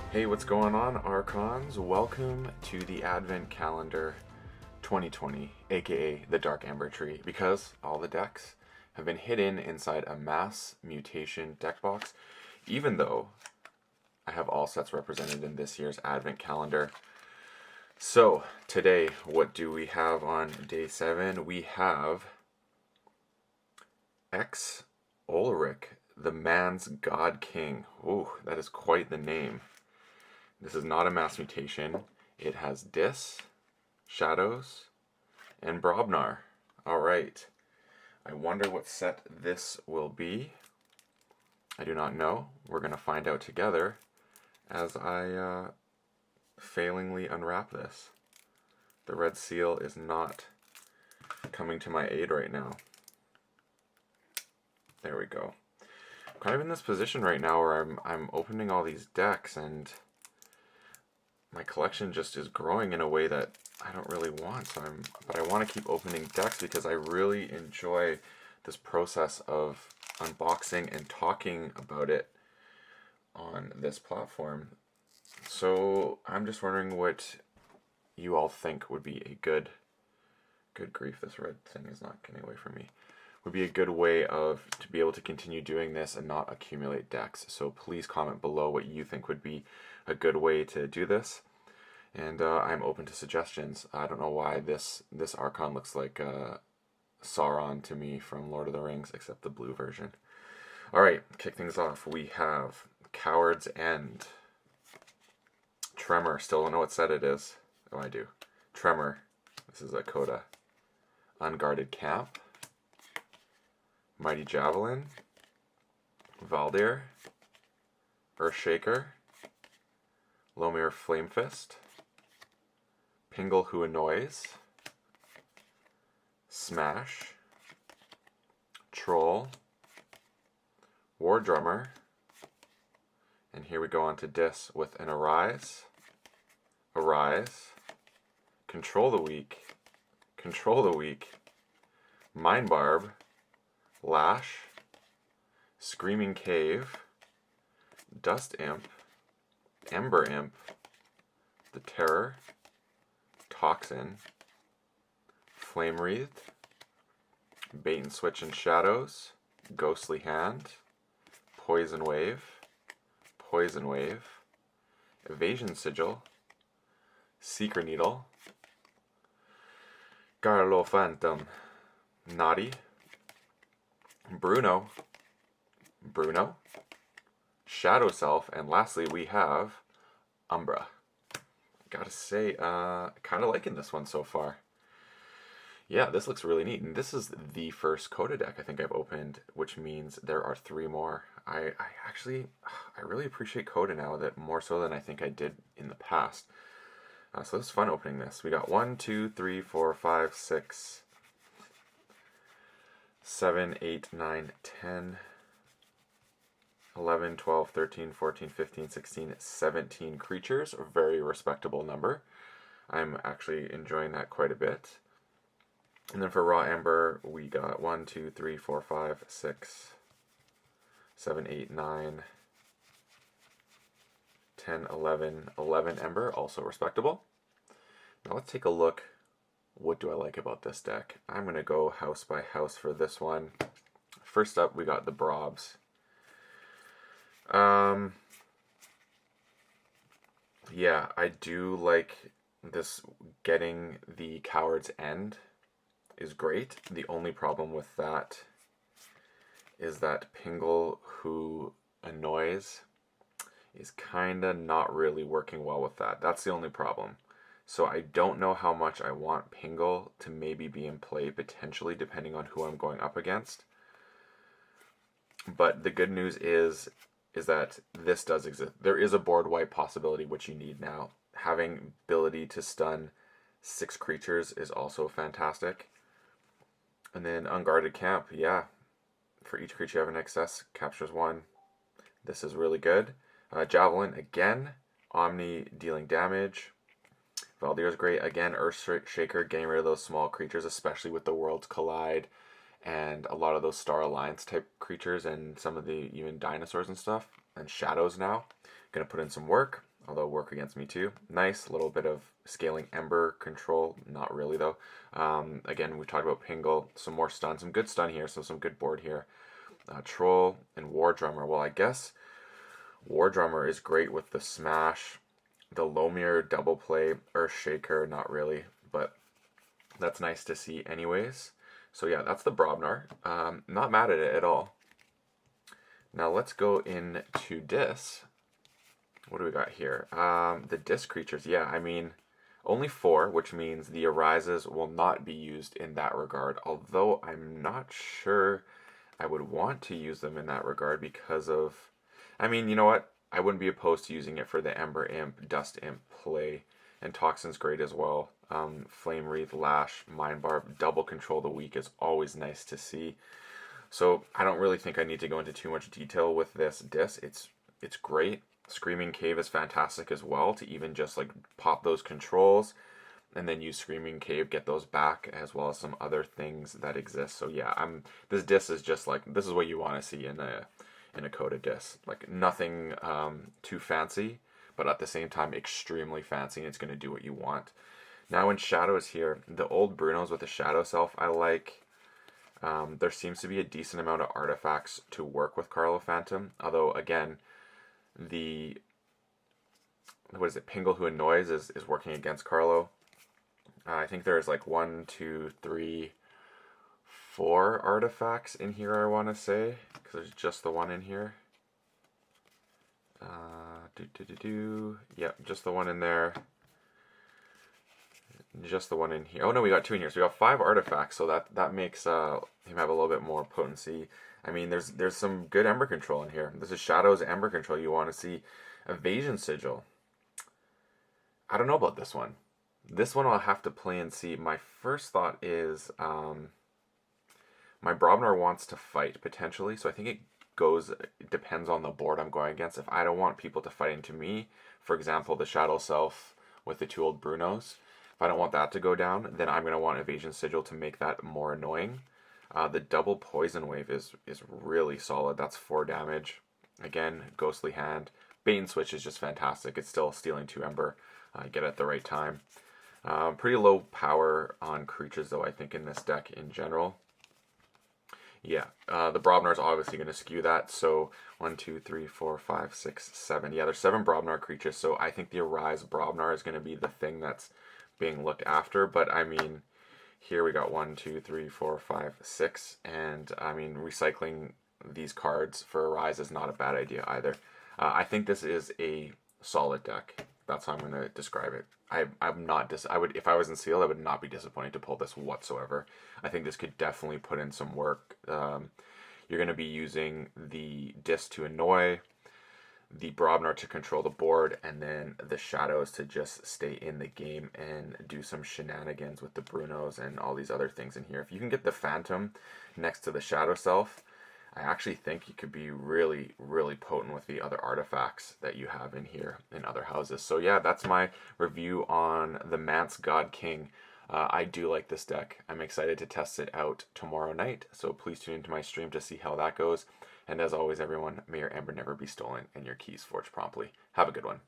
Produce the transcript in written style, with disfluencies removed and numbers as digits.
Hey, what's going on, Archons? Welcome to the Advent Calendar 2020, aka the Dark Amber Tree, because all the decks have been hidden inside a mass mutation deck box, even though I have all sets represented in this year's Advent Calendar. So, today, what do we have on day 7? We have X Ulrich, the Man's God King. Ooh, that is quite the name. This is not a mass mutation. It has Dis, Shadows, and Brobnar. Alright. I wonder what set this will be. I do not know. We're going to find out together as I failingly unwrap this. The red seal is not coming to my aid right now. There we go. I'm kind of in this position right now where I'm opening all these decks and my collection just is growing in a way that I don't really want. But I want to keep opening decks because I really enjoy this process of unboxing and talking about it on this platform. So I'm just wondering what you all think would be a good grief, this red thing is not getting away from me. Would be a good way to be able to continue doing this and not accumulate decks. So please comment below what you think would be a good way to do this. And I'm open to suggestions. I don't know why this Archon looks like Sauron to me from Lord of the Rings, except the blue version. Alright, kick things off. We have Coward's End. Tremor, still don't know what set it is. Oh, I do. Tremor. This is a CotA. Unguarded Camp. Mighty Javelin. Valdir. Earthshaker. Lomir Flamefist. Pingle Who Annoys. Smash. Troll. War Drummer. And here we go on to Dis with an Arise. Arise. Control the Weak. Control the Weak. Mind Barb. Lash. Screaming Cave. Dust Imp. Ember Imp. The Terror. Toxin. Flame Wreathed. Bait and Switch and Shadows. Ghostly Hand. Poison Wave. Poison Wave. Evasion Sigil. Seeker Needle. Garlo Phantom. Naughty. Bruno. Shadow Self, and lastly we have Umbra. Gotta say, kind of liking this one so far. Yeah, this looks really neat, and this is the first CotA deck I think I've opened, which means there are 3 more. I really appreciate CotA now, that more so than I think I did in the past. So it's fun opening this. We got 1, 2, 3, 4, 5, 6, 7, 8, 9, 10, 11, 12, 13, 14, 15, 16, 17 creatures. A very respectable number. I'm actually enjoying that quite a bit. And then for Raw Amber, we got 1, 2, 3, 4, 5, 6, 7, 8, 9, 10, 11, 11 Ember, also respectable. Now let's take a look. What do I like about this deck? I'm going to go house by house for this one. First up, we got the Brobs. Yeah, I do like this. Getting the Coward's End is great. The only problem with that is that Pingle Who Annoys is kinda not really working well with that. That's the only problem. So I don't know how much I want Pingle to maybe be in play, potentially, depending on who I'm going up against. But the good news is that this does exist. There is a board wipe possibility, which you need now. Having ability to stun 6 creatures is also fantastic. And then Unguarded Camp, yeah. For each creature you have in excess, captures 1. This is really good. Javelin, again. Omni, dealing damage. Valdir's great. Again, Earthshaker, getting rid of those small creatures, especially with the Worlds Collide and a lot of those Star Alliance type creatures and some of the even dinosaurs and stuff. And Shadows now. Gonna put in some work. although work against me too. Nice, little bit of scaling Ember control, not really though. Again, we talked about Pingle, some more stun, some good stun here, so some good board here. Troll and War Drummer. Well, I guess War Drummer is great with the smash, the Lomir double play, Earth Shaker, not really, but that's nice to see anyways. So yeah, that's the Brobnar. Not mad at it at all. Now let's go into Dis. What do we got here? The Dis creatures, yeah, I mean, only 4, which means the Arises will not be used in that regard, although I'm not sure I would want to use them in that regard because of, I mean, you know what? I wouldn't be opposed to using it for the Ember Imp, Dust Imp play, and Toxin's great as well. Flame Wreath, Lash, Mind Barb, double control the weak is always nice to see. So I don't really think I need to go into too much detail with this Dis. It's great. Screaming Cave is fantastic as well to even just like pop those controls and then use Screaming Cave, get those back, as well as some other things that exist. So yeah, this Dis is just like, this is what you want to see in a CotA Dis. Like nothing too fancy, but at the same time extremely fancy, and it's going to do what you want. Now in Shadows here, the old Brunos with the Shadow Self I like. There seems to be a decent amount of artifacts to work with Carlo Phantom, although again, the, what is it, Pingle Who Annoys is working against Carlo. I think there's like 1, 2, 3, 4 artifacts in here, I want to say, because there's just the one in here. Yep, just the one in there. Just the one in here. Oh no, we got 2 in here. So we got 5 artifacts, so that makes him have a little bit more potency. I mean, there's some good Ember control in here. This is Shadow's Ember control. You want to see Evasion Sigil. I don't know about this one. This one I'll have to play and see. My first thought is my Brobnar wants to fight potentially, so I think it depends on the board I'm going against. If I don't want people to fight into me, for example, the Shadow Self with the 2 old Brunos, if I don't want that to go down, then I'm going to want Evasion Sigil to make that more annoying. The double Poison Wave is really solid. That's 4 damage. Again, Ghostly Hand. Bait and Switch is just fantastic. It's still stealing 2 Ember. Get it at the right time. Pretty low power on creatures, though, I think, in this deck in general. Yeah, the Brobnar is obviously going to skew that. So 1, 2, 3, 4, 5, 6, 7. Yeah, there's 7 Brobnar creatures. So I think the Arise Brobnar is going to be the thing that's being looked after. But I mean, here we got 1, 2, 3, 4, 5, 6. And I mean, recycling these cards for Arise is not a bad idea either. I think this is a solid deck. That's how I'm going to describe it. I'm not if I was in Sealed, I would not be disappointed to pull this whatsoever. I think this could definitely put in some work. You're going to be using the Dis to annoy, the Brobnar to control the board, and then the Shadows to just stay in the game and do some shenanigans with the Brunos and all these other things in here. If you can get the Phantom next to the Shadow Self, I actually think you could be really, really potent with the other artifacts that you have in here in other houses. So yeah, that's my review on the Mance God King. I do like this deck. I'm excited to test it out tomorrow night, so please tune into my stream to see how that goes. And as always, everyone, may your Ember never be stolen and your keys forged promptly. Have a good one.